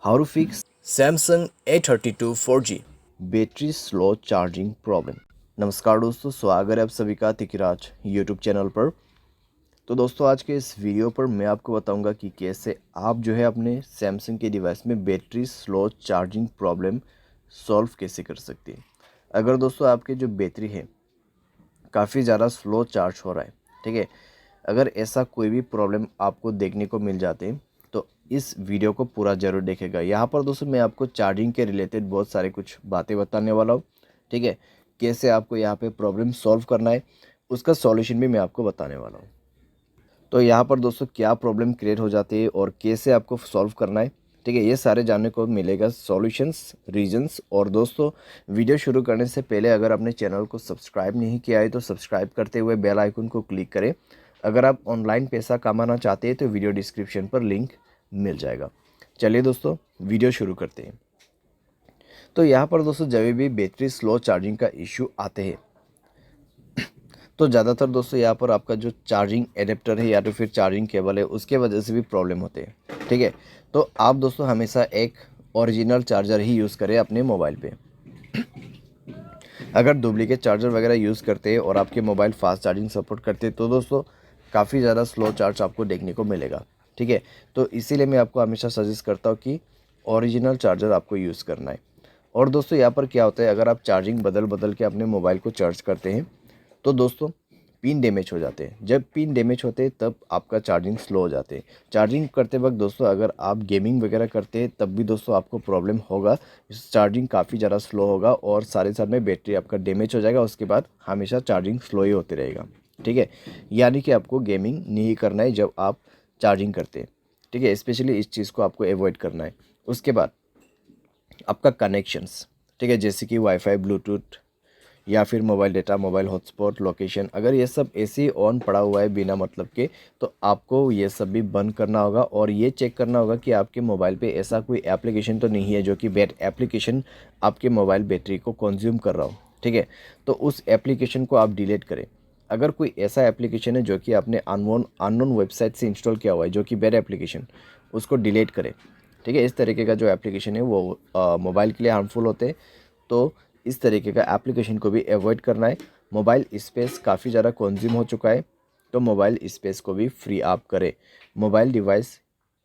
How to fix Samsung A32 4G battery slow charging problem. नमस्कार दोस्तों, स्वागत है आप सभी का तिकिराज यूट्यूब चैनल पर। तो दोस्तों, आज के इस वीडियो पर मैं आपको बताऊंगा कि कैसे आप जो है अपने सैमसंग के डिवाइस में battery slow charging problem solve कैसे कर सकते हैं। अगर दोस्तों आपकी जो बैटरी है काफ़ी ज़्यादा स्लो चार्ज हो रहा है, ठीक है, अगर ऐसा कोई भी प्रॉब्लम आपको देखने को मिल जाते हैं तो इस वीडियो को पूरा ज़रूर देखेगा। यहाँ पर दोस्तों मैं आपको चार्जिंग के रिलेटेड बहुत सारे कुछ बातें बताने वाला हूँ, ठीक है। कैसे आपको यहाँ पे प्रॉब्लम सॉल्व करना है उसका सॉल्यूशन भी मैं आपको बताने वाला हूँ। तो यहाँ पर दोस्तों क्या प्रॉब्लम क्रिएट हो जाती है और कैसे आपको सॉल्व करना है, ठीक है, ये सारे जानने को मिलेगा, सॉल्यूशंस, रीजंस। और दोस्तों वीडियो शुरू करने से पहले अगर आपने चैनल को सब्सक्राइब नहीं किया है तो सब्सक्राइब करते हुए बेल आइकन को क्लिक करें। अगर आप ऑनलाइन पैसा कमाना चाहते हैं तो वीडियो डिस्क्रिप्शन पर लिंक मिल जाएगा। चलिए दोस्तों वीडियो शुरू करते हैं। तो यहाँ पर दोस्तों जब भी बैटरी स्लो चार्जिंग का इशू आते हैं तो ज़्यादातर दोस्तों यहाँ पर आपका जो चार्जिंग एडेप्टर है या तो फिर चार्जिंग केबल है उसके वजह से भी प्रॉब्लम होते हैं, ठीक है। तो आप दोस्तों हमेशा एक ओरिजिनल चार्जर ही यूज़ करें अपने मोबाइल पे। अगर डुप्लीकेट चार्जर वगैरह यूज़ करते हैं और आपके मोबाइल फास्ट चार्जिंग सपोर्ट करते हैं तो दोस्तों काफ़ी ज़्यादा स्लो चार्ज आपको देखने को मिलेगा, ठीक है। तो इसीलिए मैं आपको हमेशा सजेस्ट करता हूँ कि ओरिजिनल चार्जर आपको यूज़ करना है। और दोस्तों यहाँ पर क्या होता है, अगर आप चार्जिंग बदल बदल के अपने मोबाइल को चार्ज करते हैं तो दोस्तों पिन डैमेज हो जाते हैं। जब पिन डैमेज होते हैं तब आपका चार्जिंग स्लो हो जाते हैं। चार्जिंग करते वक्त दोस्तों अगर आप गेमिंग वगैरह करते हैं तब भी दोस्तों आपको प्रॉब्लम होगा, चार्जिंग काफ़ी ज़्यादा स्लो होगा और सारे साथ में बैटरी आपका डैमेज हो जाएगा। उसके बाद हमेशा चार्जिंग स्लो ही होती रहेगा, ठीक है। यानी कि आपको गेमिंग नहीं करना है जब आप चार्जिंग करते हैं, ठीक है। स्पेशली इस चीज़ को आपको अवॉइड करना है। उसके बाद आपका कनेक्शंस, ठीक है, जैसे कि वाईफाई, ब्लूटूथ या फिर mobile data, mobile hotspot, location, अगर ये सब ऐसे ही ऑन पड़ा हुआ है बिना मतलब के तो आपको ये सब भी बंद करना होगा और ये चेक करना होगा कि आपके मोबाइल पे ऐसा कोई एप्लीकेशन तो नहीं है जो कि बैड एप्लीकेशन आपके मोबाइल बैटरी को कंज्यूम कर रहा हो, ठीक है। तो उस एप्लीकेशन को आप डिलीट करें। अगर कोई ऐसा एप्लीकेशन है जो कि आपने अननोन वेबसाइट से इंस्टॉल किया हुआ है जो कि बैड एप्लीकेशन, उसको डिलीट करें, ठीक है। इस तरीके का जो एप्लीकेशन है वो मोबाइल के लिए हार्मफुल होते हैं, तो इस तरीके का एप्लीकेशन को भी अवॉइड करना है। मोबाइल स्पेस काफ़ी ज़्यादा कंज्यूम हो चुका है तो मोबाइल स्पेस को भी फ्री आप करें। मोबाइल डिवाइस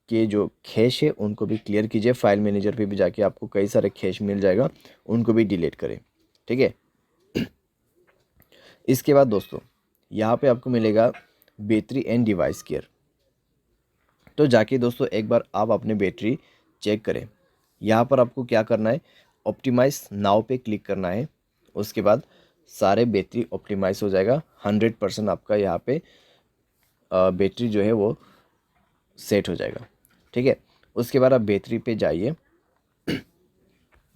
के जो कैश है उनको भी क्लियर कीजिए। फाइल मैनेजर पे भी जाके आपको कई सारे कैश मिल जाएगा, उनको भी डिलीट करें, ठीक है। इसके बाद दोस्तों यहाँ पे आपको मिलेगा बैटरी एंड डिवाइस केयर। तो जाके दोस्तों एक बार आप अपने बैटरी चेक करें। यहाँ पर आपको क्या करना है, ऑप्टिमाइज नाउ पे क्लिक करना है। उसके बाद सारे बैटरी ऑप्टिमाइज हो जाएगा। 100% आपका यहाँ पे बैटरी जो है वो सेट हो जाएगा, ठीक है। उसके बाद आप बैटरी पे जाइए,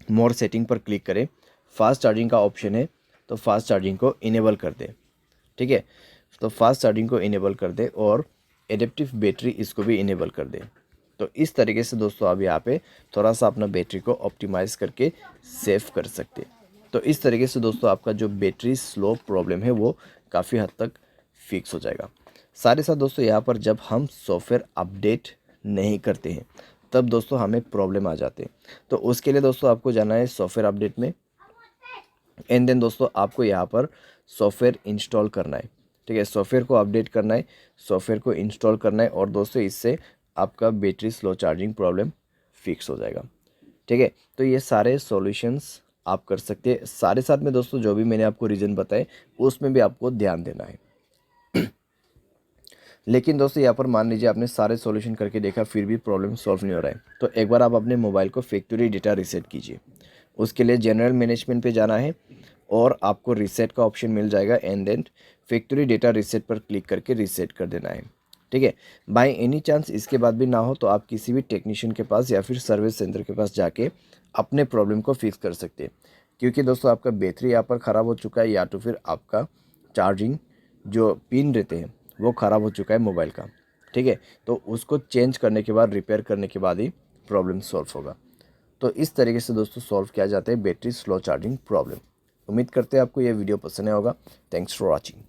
मोर सेटिंग पर क्लिक करें। फास्ट चार्जिंग का ऑप्शन है तो फास्ट चार्जिंग को इनेबल कर दें, ठीक है। तो फास्ट चार्जिंग को इनेबल कर दें और एडेप्टिव बैटरी इसको भी इनेबल कर दें। तो इस तरीके से दोस्तों आप यहाँ पे थोड़ा सा अपना बैटरी को ऑप्टिमाइज़ करके सेव कर सकते हैं। तो इस तरीके से दोस्तों आपका जो बैटरी स्लो प्रॉब्लम है वो काफ़ी हद तक फिक्स हो जाएगा। साथ ही साथ दोस्तों यहाँ पर जब हम सॉफ्टवेयर अपडेट नहीं करते हैं तब दोस्तों हमें प्रॉब्लम आ जाते हैं। तो उसके लिए दोस्तों आपको जाना है सॉफ्टवेयर अपडेट में एंड देन दोस्तों आपको यहाँ पर सॉफ्टवेयर इंस्टॉल करना है, ठीक है। सॉफ्टवेयर को अपडेट करना है, सॉफ्टवेयर को इंस्टॉल करना है और दोस्तों इससे आपका battery slow charging problem fix हो जाएगा, ठीक है। तो ये सारे सॉल्यूशंस आप कर सकते हैं। सारे साथ में दोस्तों जो भी मैंने आपको रीज़न बताए उसमें भी आपको ध्यान देना है। लेकिन दोस्तों यहाँ पर मान लीजिए आपने सारे सॉल्यूशन करके देखा फिर भी प्रॉब्लम सॉल्व नहीं हो रहा है तो एक बार आप अपने मोबाइल को फैक्ट्री डेटा रीसेट कीजिए। उसके लिए जनरल मैनेजमेंट पे जाना है और आपको रीसेट का ऑप्शन मिल जाएगा and then factory data reset पर क्लिक करके रीसेट कर देना है, ठीक है। बाय एनी चांस इसके बाद भी ना हो तो आप किसी भी टेक्नीशियन के पास या फिर सर्विस सेंटर के पास जाके अपने प्रॉब्लम को फिक्स कर सकते हैं। क्योंकि दोस्तों आपका बैटरी यहाँ पर ख़राब हो चुका है या तो फिर आपका चार्जिंग जो पिन रहते हैं वो ख़राब हो चुका है मोबाइल का, ठीक है। तो उसको चेंज करने के बाद, रिपेयर करने के बाद ही प्रॉब्लम सॉल्व होगा। तो इस तरीके से दोस्तों सॉल्व किया जाता है बैटरी स्लो चार्जिंग प्रॉब्लम। उम्मीद करते हैं आपको यह वीडियो पसंद आया होगा। Thanks for watching.